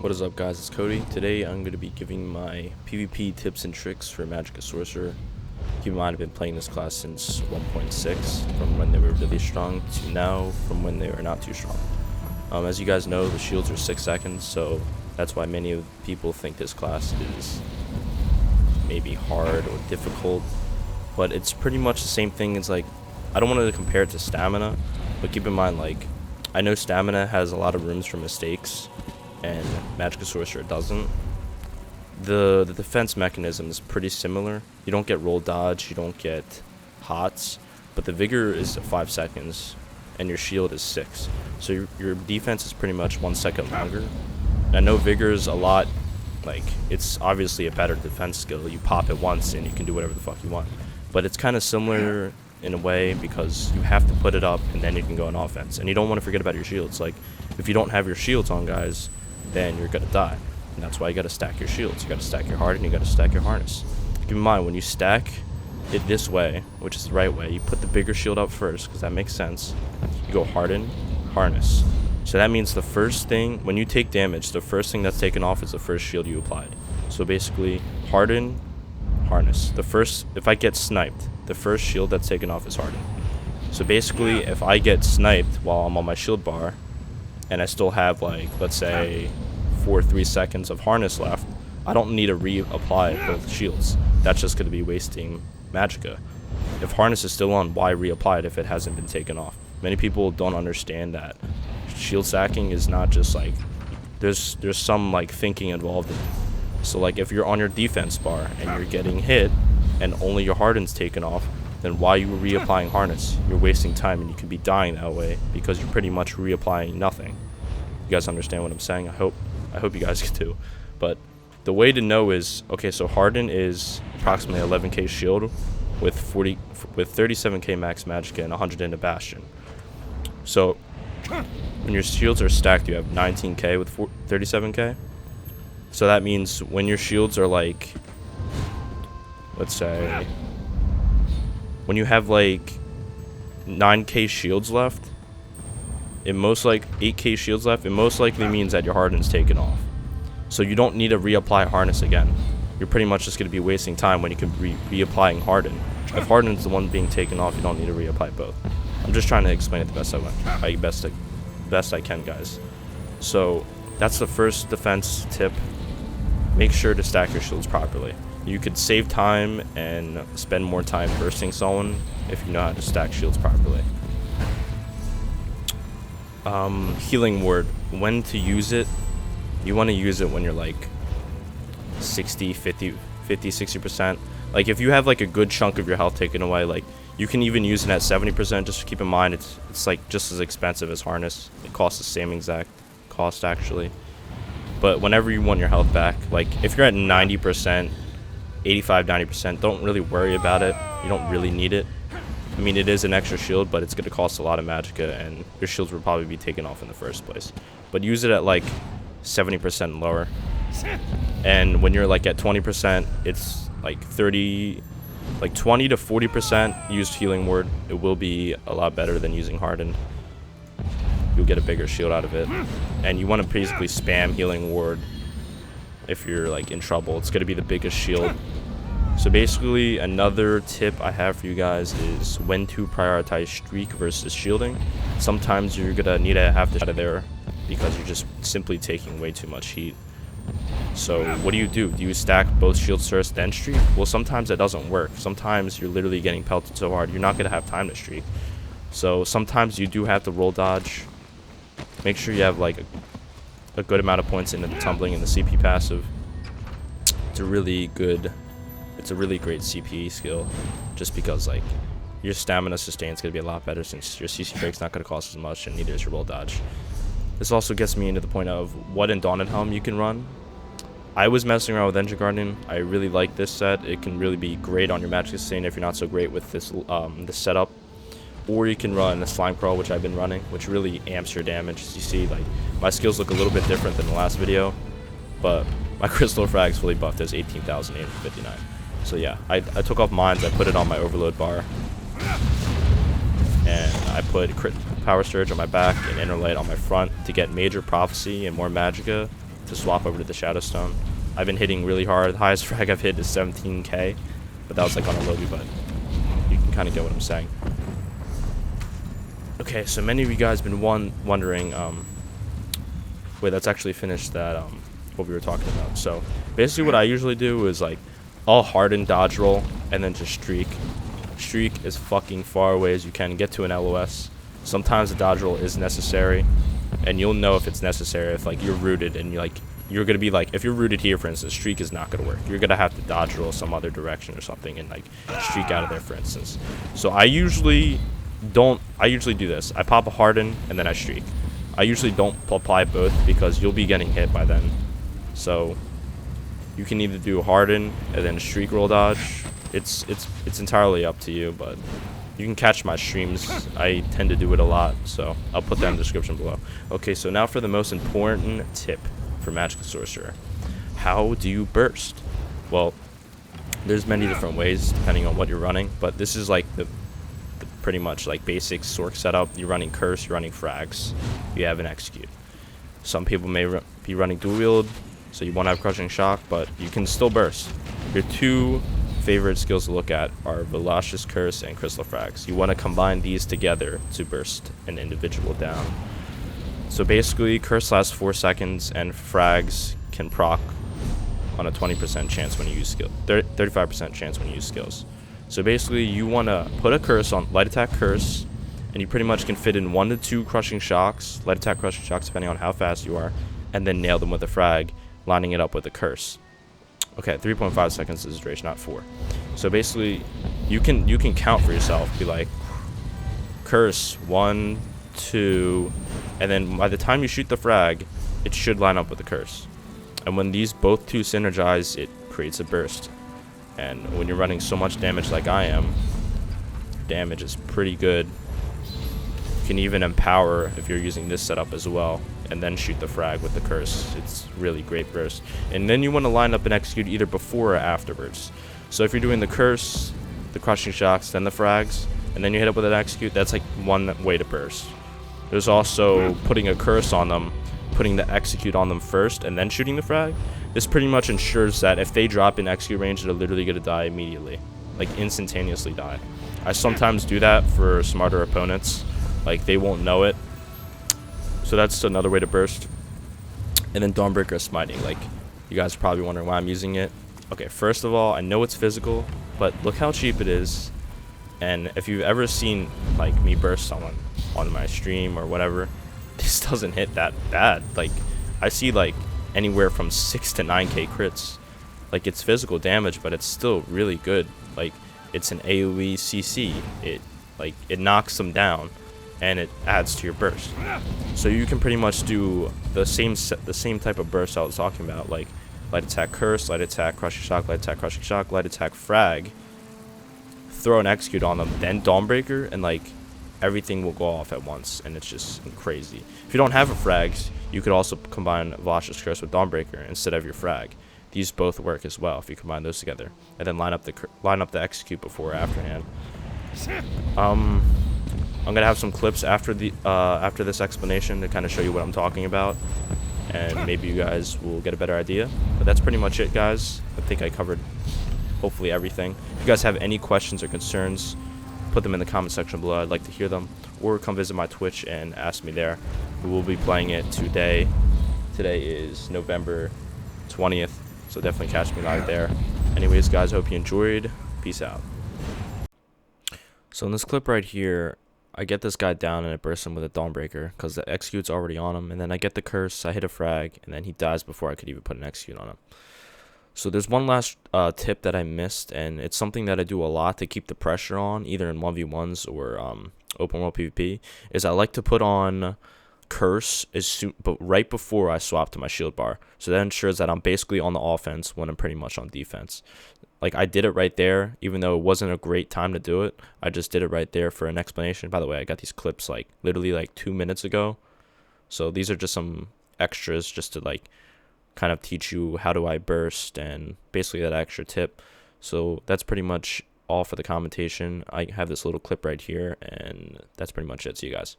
What is up, guys? It's Cody. Today I'm going to be giving my PvP tips and tricks for Magicka Sorcerer. Keep in mind, I've been playing this class since 1.6, from when they were really strong to now, from when they were not too strong. As you guys know, the shields are 6 seconds, so that's why many of people think this class is maybe hard or difficult. But it's pretty much the same thing as, like, I don't want to compare it to stamina, but keep in mind, like, I know stamina has a lot of rooms for mistakes, and Magicka Sorcerer doesn't. The defense mechanism is pretty similar. You don't get roll dodge, you don't get hots, but the vigor is 5 seconds, and your shield is 6. So your defense is pretty much 1 second longer. And I know vigor is a lot, like, it's obviously a better defense skill. You pop it once and you can do whatever the fuck you want. But it's kind of similar in a way because you have to put it up and then you can go on offense. And you don't want to forget about your shields. Like, if you don't have your shields on, guys, then you're gonna die. And that's why you gotta stack your shields. You gotta stack your harden, you gotta stack your harness. Keep in mind, when you stack it this way, which is the right way, you put the bigger shield up first, because that makes sense. You go harden, harness. So that means the first thing, when you take damage, the first thing that's taken off is the first shield you applied. So basically, harden, harness. If I get sniped, the first shield that's taken off is harden. So basically, if I get sniped while I'm on my shield bar, and I still have, like, let's say 3 seconds of harness left, I don't need to reapply both shields. That's just going to be wasting Magicka. If harness is still on, why reapply it if it hasn't been taken off? Many people don't understand that shield stacking is not just, like, there's some, like, thinking involved in it. So, like, if you're on your defense bar and you're getting hit and only your harden's taken off, then why are you reapplying harness? You're wasting time and you could be dying that way because you're pretty much reapplying nothing. You guys understand what I'm saying? I hope you guys can too. But the way to know is, okay, so harden is approximately 11k shield with 37k max Magicka and 100 in a bastion. So when your shields are stacked, you have 19k with 37k. So that means when your shields are, like, let's say, when you have, like, 9k shields left, it most like 8k shields left, it most likely means that your harden's taken off. So you don't need to reapply harness again. You're pretty much just going to be wasting time when you can be reapplying harden. If harden's the one being taken off, you don't need to reapply both. I'm just trying to explain it the best I can, guys. So that's the first defense tip. Make sure to stack your shields properly. You could save time and spend more time bursting someone if you know how to stack shields properly. Healing word. When to use it? You want to use it when you're, like, 60, 60%. Like, if you have, like, a good chunk of your health taken away, like, you can even use it at 70%. Just keep in mind, it's like just as expensive as harness. It costs the same exact cost, actually. But whenever you want your health back, like, if you're at 90%, 85, 90%, don't really worry about it. You don't really need it. I mean, it is an extra shield, but it's going to cost a lot of Magicka, and your shields will probably be taken off in the first place. But use it at, like, 70% lower. And when you're, like, at 20%, it's, like, 20 to 40% used healing word. It will be a lot better than using hardened. You'll get a bigger shield out of it. And you want to basically spam healing ward if you're, like, in trouble. It's going to be the biggest shield. So basically, another tip I have for you guys is when to prioritize streak versus shielding. Sometimes you're going to need to have to out of there because you're just simply taking way too much heat. So what do? Do you stack both shields first then streak? Well, sometimes that doesn't work. Sometimes you're literally getting pelted so hard you're not going to have time to streak. So sometimes you do have to roll dodge. Make sure you have, like, a good amount of points into the tumbling and the CP passive. It's a really great CP skill, just because, like, your stamina sustain is going to be a lot better since your CC break's not going to cost as much, and neither is your roll dodge. This also gets me into the point of what Undaunted Helm you can run. I was messing around with Engine Guardian. I really like this set. It can really be great on your Magicka sustain if you're not so great with this setup. Or you can run a Slime Crawl, which I've been running, which really amps your damage. As you see, like, my skills look a little bit different than the last video, but my Crystal Frag is fully buffed as 18,859. So yeah, I took off mines, I put it on my overload bar, and I put Power Surge on my back and Inner Light on my front to get Major Prophecy and more Magicka to swap over to the Shadowstone. I've been hitting really hard. The highest frag I've hit is 17k, but that was like on a Logi, but you can kind of get what I'm saying. Okay, so many of you guys been wondering, wait, let's actually finish that, what we were talking about. So basically what I usually do is like, I'll harden dodge roll and then just streak. Streak as fucking far away as you can, get to an LOS. Sometimes the dodge roll is necessary, and you'll know if it's necessary if like you're rooted and you're gonna be like, if you're rooted here, for instance, streak is not gonna work. You're gonna have to dodge roll some other direction or something and like streak out of there, for instance. So I usually do this. I pop a harden and then I streak. I usually don't apply both because you'll be getting hit by then. So you can either do harden and then streak roll dodge. It's entirely up to you, but you can catch my streams. I tend to do it a lot, so I'll put that in the description below. Okay, so now for the most important tip for Magicka Sorcerer. How do you burst? Well, there's many different ways depending on what you're running, but this is like the pretty much like basic Sorc setup. You're running curse, you're running frags, you have an execute. Some people may be running dual wield, so you won't have crushing shock, but you can still burst. Your two favorite skills to look at are Velocious Curse and Crystal Frags. You want to combine these together to burst an individual down. So basically, Curse lasts 4 seconds, and Frags can proc on a 20% chance when you use skill, 35% chance when you use skills. So basically, you want to put a curse on light attack curse, and you pretty much can fit in 1 to 2 crushing shocks, light attack crushing shocks, depending on how fast you are, and then nail them with a frag, lining it up with a curse. Okay, 3.5 seconds is the duration, not 4. So basically, you can count for yourself. Be like, curse 1, 2, and then by the time you shoot the frag, it should line up with the curse. And when these both two synergize, it creates a burst. And when you're running so much damage like I am, damage is pretty good. You can even empower if you're using this setup as well, and then shoot the frag with the curse. It's really great burst. And then you want to line up and execute either before or afterwards. So if you're doing the curse, the crushing shocks, then the frags, and then you hit up with an execute, that's like one way to burst. There's also putting a curse on them, putting the execute on them first, and then shooting the frag. This pretty much ensures that if they drop in execute range, they're literally going to die immediately. Like instantaneously die. I sometimes do that for smarter opponents. Like they won't know it. So that's another way to burst. And then Dawnbreaker Smiting. Like, you guys are probably wondering why I'm using it. Okay, first of all, I know it's physical, but look how cheap it is. And if you've ever seen like me burst someone on my stream or whatever, this doesn't hit that bad. Like, I see like anywhere from 6 to 9k crits. Like, it's physical damage, but it's still really good. Like, it's an AoE CC. It knocks them down, and it adds to your burst. So you can pretty much do the same type of burst I was talking about, like light attack curse, light attack crushing shock, light attack crushing shock, light attack frag, throw an execute on them, then Dawnbreaker, and like everything will go off at once, and it's just crazy. If you don't have a frags, you could also combine Velocious Curse with Dawnbreaker instead of your frag. These both work as well if you combine those together, and then line up the execute before or afterhand. I'm gonna have some clips after this explanation to kind of show you what I'm talking about, and maybe you guys will get a better idea. But that's pretty much it, guys. I think I covered hopefully everything. If you guys have any questions or concerns, put them in the comment section below. I'd like to hear them, or come visit my Twitch and ask me there. We will be playing it today. Today is November 20th, so definitely catch me live there. Anyways, guys, hope you enjoyed. Peace out. So in this clip right here, I get this guy down and I burst him with a Dawnbreaker because the execute's already on him, and then I get the curse, I hit a frag, and then he dies before I could even put an execute on him. So there's one last tip that I missed, and it's something that I do a lot to keep the pressure on, either in 1v1s or open world PvP, is I like to put on curse but right before I swap to my shield bar. So that ensures that I'm basically on the offense when I'm pretty much on defense. Like, I did it right there, even though it wasn't a great time to do it. I just did it right there for an explanation. By the way, I got these clips like literally like 2 minutes ago. So these are just some extras just to like kind of teach you how do I burst and basically that extra tip. So that's pretty much all for the commentation. I have this little clip right here, and that's pretty much it. See you guys.